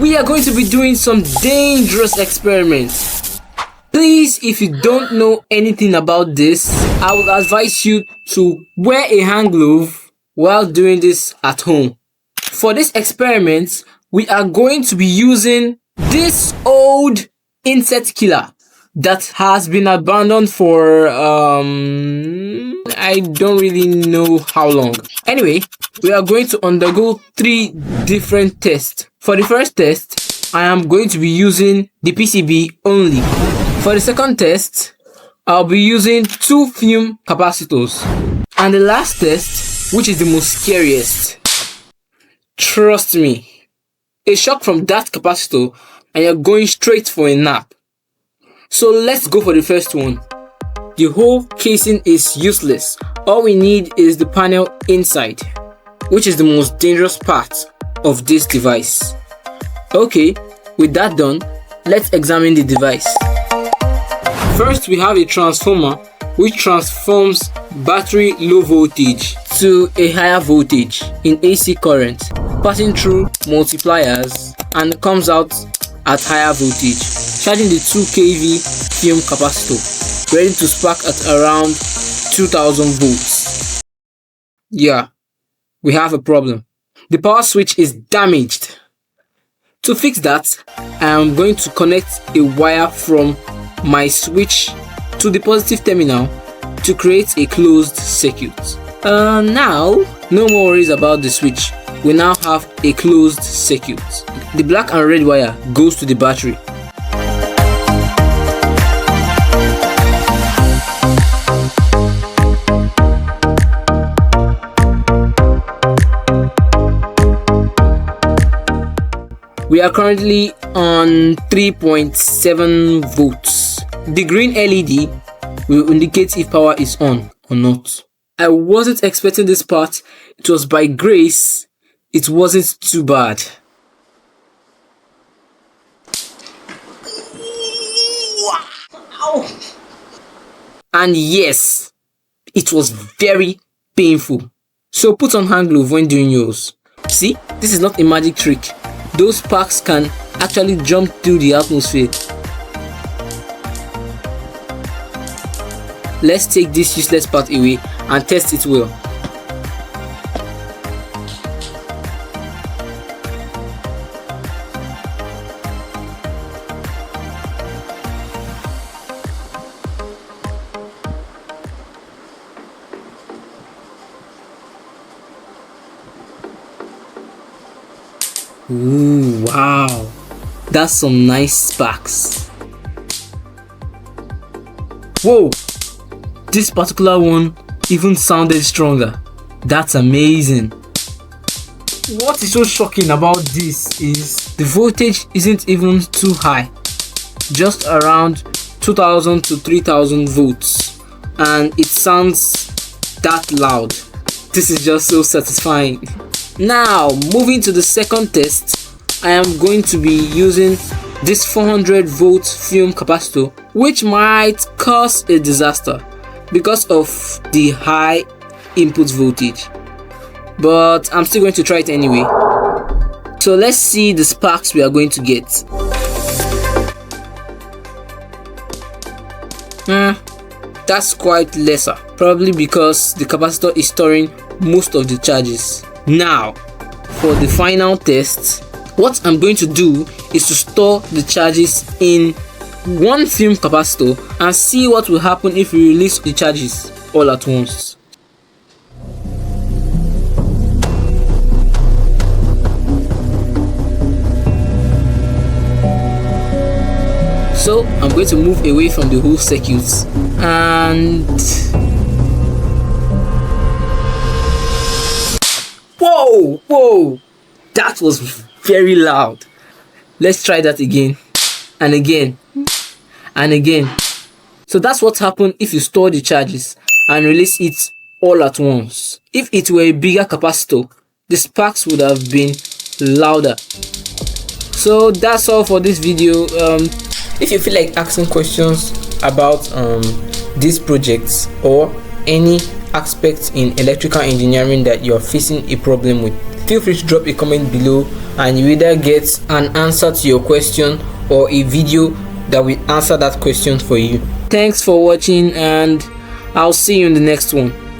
we are going to be doing some dangerous experiments. Please, if you don't know anything about this, I would advise you to wear a hand glove while doing this at home. For this experiment, we are going to be using this old insect killer that has been abandoned for I don't really know how long. Anyway, we are going to undergo 3 different tests. For the first test, I am going to be using the PCB only. For the second test, I'll be using 2 fume capacitors. And the last test, which is the most scariest, trust me, a shock from that capacitor and you're going straight for a nap. So let's go for the first one. The whole casing is useless. All we need is the panel inside, which is the most dangerous part of this device. Okay, with that done, let's examine the device. First, we have a transformer which transforms battery low voltage to a higher voltage in AC current, passing through multipliers and comes out at higher voltage, charging the 2 kV fume capacitor, ready to spark at around 2000 volts. Yeah, we have a problem. The power switch is damaged. To fix that, I am going to connect a wire from my switch to the positive terminal to create a closed circuit. Now, no more worries about the switch. We now have a closed circuit. The black and red wire goes to the battery. We are currently on 3.7 volts. The green LED will indicate if power is on or not. I wasn't expecting this part. It was by grace. It wasn't too bad. And yes, it was very painful. So put on hand glove when doing yours. See, this is not a magic trick. Those sparks can actually jump through the atmosphere. Let's take this useless part away and test it well. Ooh, wow, that's some nice sparks. Whoa, this particular one even sounded stronger. That's amazing. What is so shocking about this is the voltage isn't even too high, just around 2000 to 3000 volts, and it sounds that loud. This is just so satisfying. Now, moving to the second test, I am going to be using this 400 volt fume capacitor, which might cause a disaster because of the high input voltage. But I'm still going to try it anyway. So let's see the sparks we are going to get. That's quite lesser, probably because the capacitor is storing most of the charges. Now, for the final test, what I'm going to do is to store the charges in one fume capacitor and see what will happen if we release the charges all at once. So I'm going to move away from the whole circuit and whoa, that was very loud. Let's try that again and again and again. So that's what happened if you store the charges and release it all at once. If it were a bigger capacitor, the sparks would have been louder. So that's all for this video. If you feel like asking questions about these projects or any aspects in electrical engineering that you're facing a problem with, feel free to drop a comment below and you either get an answer to your question or a video that will answer that question for you. Thanks for watching and I'll see you in the next one.